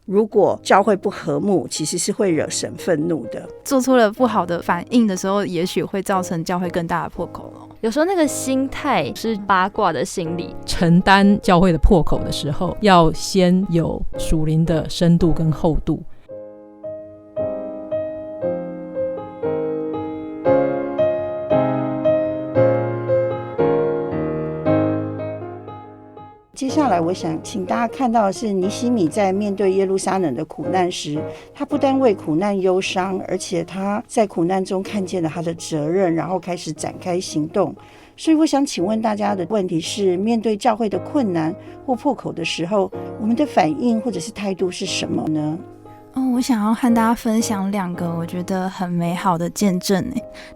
如果教会不和睦，其实是会惹神愤怒的。做出了不好的反应的时候，也许会造成教会更大的破口了。有时候那个心态是八卦的心理，承担教会的破口的时候，要先有属灵的深度跟厚度。接下来我想请大家看到的是，尼希米在面对耶路撒冷的苦难时，他不但为苦难忧伤，而且他在苦难中看见了他的责任，然后开始展开行动。所以我想请问大家的问题是，面对教会的困难或破口的时候，我们的反应或者是态度是什么呢？我想要和大家分享2个我觉得很美好的见证。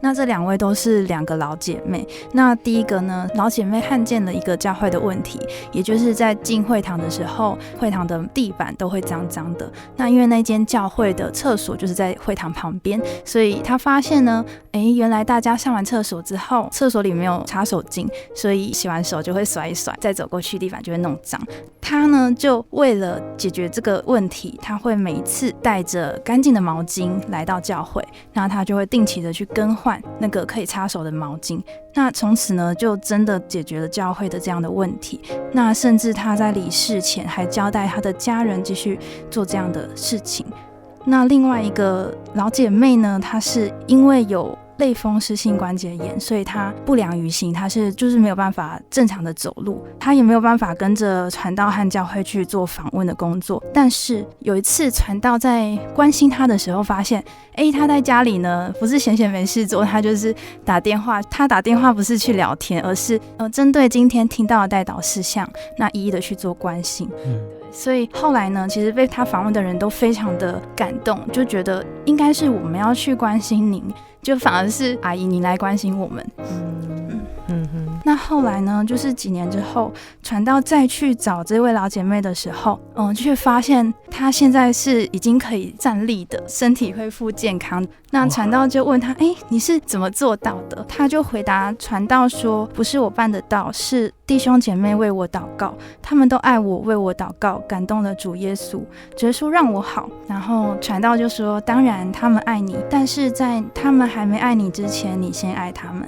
那这2位都是2个老姐妹。那第一个呢，老姐妹看见了一个教会的问题，也就是在进会堂的时候，会堂的地板都会脏脏的。那因为那间教会的厕所就是在会堂旁边，所以她发现呢，原来大家上完厕所之后，厕所里没有擦手巾，所以洗完手就会甩一甩，再走过去地板就会弄脏。她呢就为了解决这个问题，她会每一次带着干净的毛巾来到教会，那他就会定期的去更换那个可以擦手的毛巾。那从此呢，就真的解决了教会的这样的问题。那甚至他在离世前还交代他的家人继续做这样的事情。那另外一个老姐妹呢，她是因为有类风湿性关节炎，所以他不良于行，他就是没有办法正常的走路，他也没有办法跟着传道和教会去做访问的工作。但是有一次传道在关心他的时候，发现他在家里呢不是闲闲没事做，他就是打电话。他打电话不是去聊天，而是针对今天听到的代祷事项，那一一的去做关心。所以后来呢，其实被他访问的人都非常的感动，就觉得应该是我们要去关心您，就反而是阿姨你来关心我们。那后来呢，就是几年之后，传道再去找这位老姐妹的时候，却发现她现在是已经可以站立的，身体恢复健康。那传道就问她，你是怎么做到的？她就回答传道说，不是我办得到，是弟兄姐妹为我祷告，他们都爱我，为我祷告，感动了主耶稣，主耶稣让我好。然后传道就说，当然他们爱你，但是在他们还没爱你之前，你先爱他们。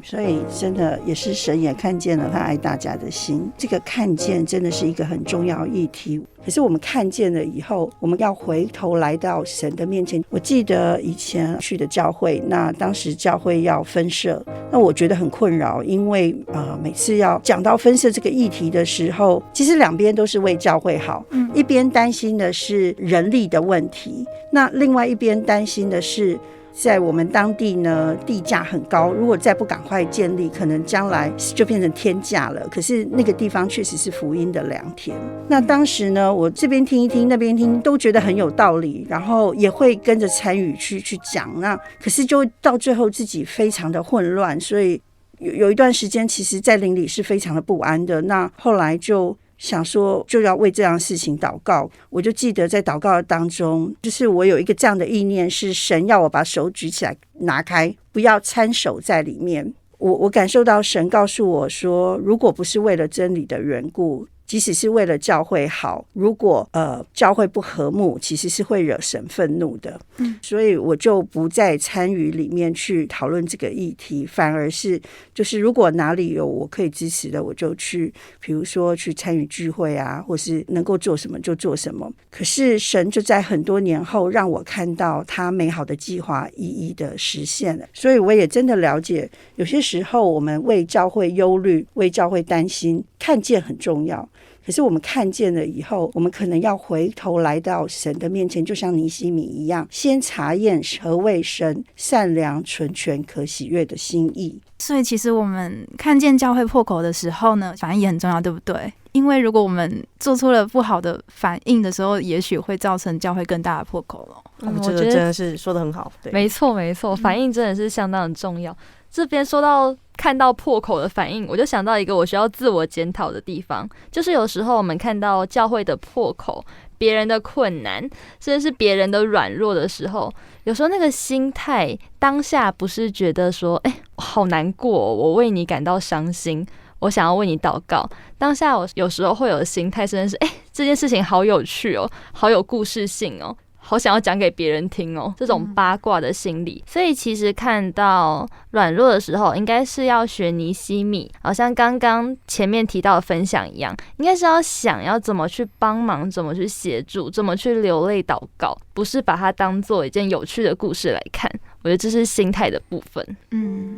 所以真的也是神也看见了他爱大家的心，这个看见真的是一个很重要的议题。可是我们看见了以后，我们要回头来到神的面前。我记得以前去的教会，那当时教会要分社，那我觉得很困扰，因为每次要讲到分社这个议题的时候，其实两边都是为教会好，一边担心的是人力的问题，那另外一边担心的是在我们当地呢，地价很高，如果再不赶快建立，可能将来就变成天价了。可是那个地方确实是福音的良田。那当时呢，我这边听一听，那边听，都觉得很有道理，然后也会跟着参与去讲。那可是就到最后自己非常的混乱，所以有一段时间，其实在灵里是非常的不安的。那后来就想说就要为这样的事情祷告。我就记得在祷告的当中，就是我有一个这样的意念，是神要我把手举起来拿开，不要参手在里面。我感受到神告诉我说，如果不是为了真理的缘故，即使是为了教会好，如果教会不和睦，其实是会惹神愤怒的。所以我就不再参与里面去讨论这个议题，反而是就是如果哪里有我可以支持的，我就去，比如说去参与聚会啊，或是能够做什么就做什么。可是神就在很多年后让我看到他美好的计划一一的实现了。所以我也真的了解，有些时候我们为教会忧虑，为教会担心，看见很重要。可是我们看见了以后，我们可能要回头来到神的面前，就像尼希米一样，先查验何为神善良纯全可喜悦的心意。所以其实我们看见教会破口的时候呢，反应也很重要，对不对？因为如果我们做出了不好的反应的时候，也许会造成教会更大的破口了。我觉得真的是说得很好，对，没错没错，反应真的是相当的重要。这边说到看到破口的反应，我就想到一个我需要自我检讨的地方，就是有时候我们看到教会的破口，别人的困难，甚至是别人的软弱的时候，有时候那个心态当下不是觉得说好难过我为你感到伤心，我想要为你祷告。当下我有时候会有的心态真的是，这件事情好有趣哦，好有故事性哦，好想要讲给别人听哦，这种八卦的心理。所以其实看到软弱的时候，应该是要学尼西米，好像刚刚前面提到的分享一样，应该是要想要怎么去帮忙，怎么去协助，怎么去流泪祷告，不是把它当做一件有趣的故事来看。我觉得这是心态的部分。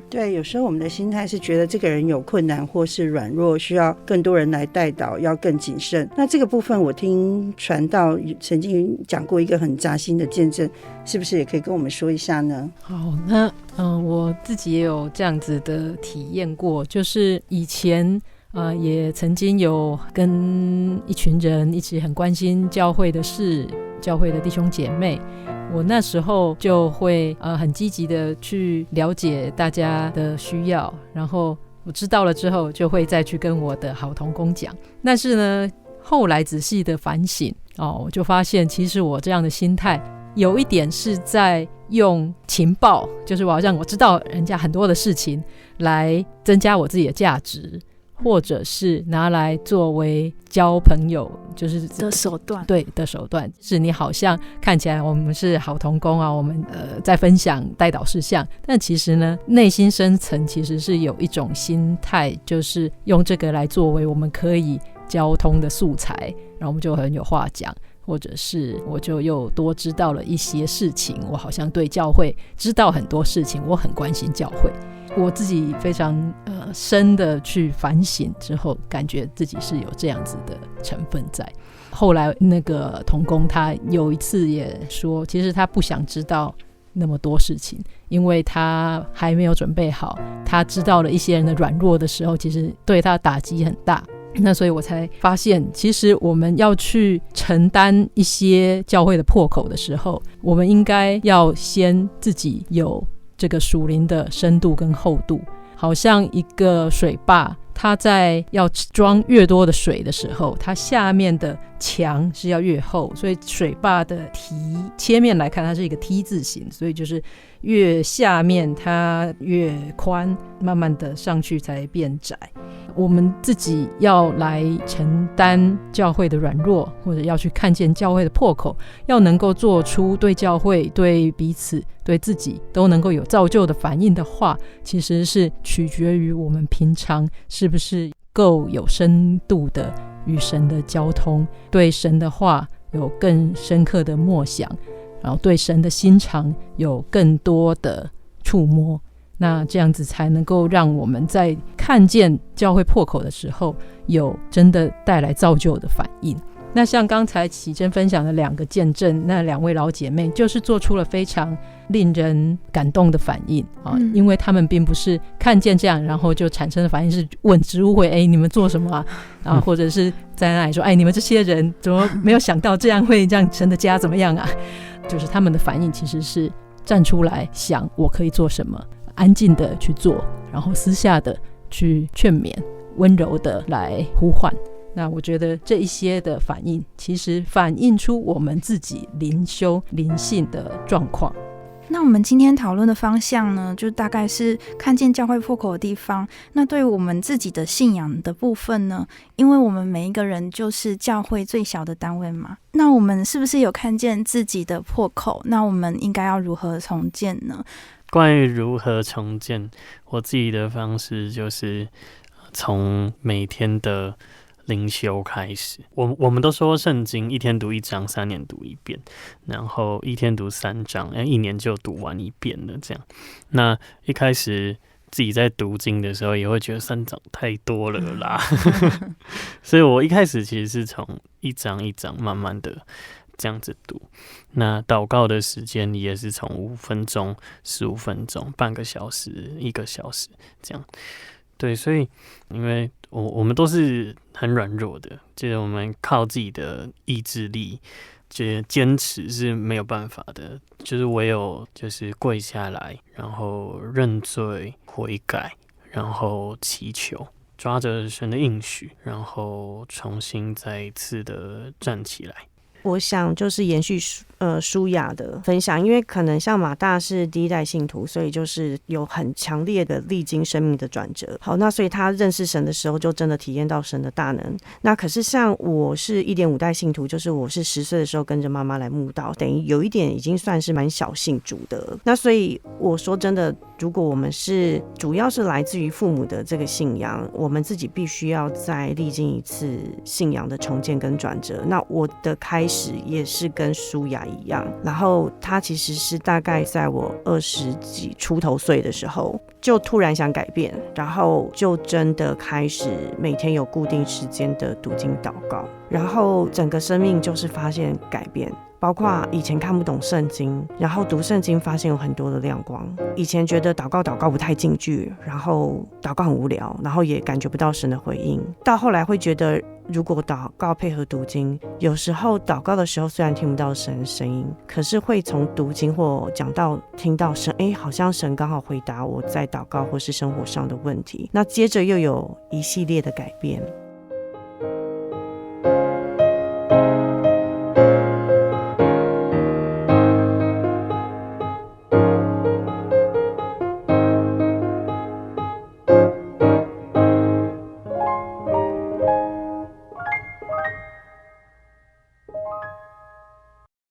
对，有时候我们的心态是觉得这个人有困难或是软弱，需要更多人来带导，要更谨慎。那这个部分我听传道曾经讲过一个很扎心的见证，是不是也可以跟我们说一下呢？好，那我自己也有这样子的体验过，就是以前也曾经有跟一群人一起很关心教会的事，教会的弟兄姐妹，我那时候就会很积极的去了解大家的需要，然后我知道了之后就会再去跟我的好同工讲。但是呢，后来仔细的反省我就发现其实我这样的心态有一点是在用情报，就是我要让我知道人家很多的事情来增加我自己的价值，或者是拿来作为交朋友就是的手段。对的手段，是你好像看起来我们是好同工啊，我们在分享带导事项，但其实呢内心深层其实是有一种心态，就是用这个来作为我们可以交通的素材，然后我们就很有话讲，或者是我就又多知道了一些事情，我好像对教会知道很多事情，我很关心教会。我自己非常深的去反省之后，感觉自己是有这样子的成分在。后来那个同工他有一次也说，其实他不想知道那么多事情，因为他还没有准备好，他知道了一些人的软弱的时候，其实对他打击很大。那所以我才发现，其实我们要去承担一些教会的破口的时候，我们应该要先自己有这个属灵的深度跟厚度。好像一个水坝，它在要装越多的水的时候，它下面的墙是要越厚，所以水坝的切面来看，它是一个 T 字形，所以就是越下面它越宽，慢慢的上去才变窄。我们自己要来承担教会的软弱，或者要去看见教会的破口，要能够做出对教会、对彼此、对自己都能够有造就的反应的话，其实是取决于我们平常是不是够有深度的与神的交通，对神的话有更深刻的默想，然后对神的心肠有更多的触摸。那这样子才能够让我们在看见教会破口的时候，有真的带来造就的反应。那像刚才启真分享的2个见证，那2位老姐妹就是做出了非常令人感动的反应因为他们并不是看见这样然后就产生的反应是问植物会你们做什么或者是在那里说你们这些人怎么没有想到这样会让神的家怎么样啊，就是他们的反应其实是站出来想我可以做什么，安静的去做，然后私下的去劝勉，温柔的来呼唤。那我觉得这一些的反应其实反映出我们自己灵修灵性的状况。那我们今天讨论的方向呢，就大概是看见教会破口的地方。那对于我们自己的信仰的部分呢，因为我们每一个人就是教会最小的单位嘛，那我们是不是有看见自己的破口？那我们应该要如何重建呢？关于如何重建，我自己的方式就是从每天的灵修开始。我们都说圣经1天读1章，3年读1遍，然后1天读3章，1年就读完1遍了这样。那一开始自己在读经的时候也会觉得3章太多了啦所以我一开始其实是从1章1章慢慢的这样子读。那祷告的时间也是从5分钟、15分钟、半个小时、1个小时这样。对，所以因为我们都是很软弱的，就是我们靠自己的意志力，就是坚持是没有办法的，就是唯有就是跪下来，然后认罪悔改，然后祈求，抓着神的应许，然后重新再一次的站起来。我想就是延续舒雅的分享，因为可能像马大是第一代信徒，所以就是有很强烈的历经生命的转折。好，那所以他认识神的时候就真的体验到神的大能。那可是像我是1.5代信徒，就是我是10岁的时候跟着妈妈来慕道，等于有一点已经算是蛮小信主的。那所以我说真的，如果我们是主要是来自于父母的这个信仰，我们自己必须要再历经一次信仰的重建跟转折。那我的开始也是跟舒雅一样，然后他其实是大概在我20几出头岁的时候就突然想改变，然后就真的开始每天有固定时间的读经祷告，然后整个生命就是发现改变。包括以前看不懂圣经，然后读圣经发现有很多的亮光。以前觉得祷告不太进去，然后祷告很无聊，然后也感觉不到神的回应。到后来会觉得，如果祷告配合读经，有时候祷告的时候虽然听不到神的声音，可是会从读经或讲道听到神，好像神刚好回答我在祷告或是生活上的问题。那接着又有一系列的改变。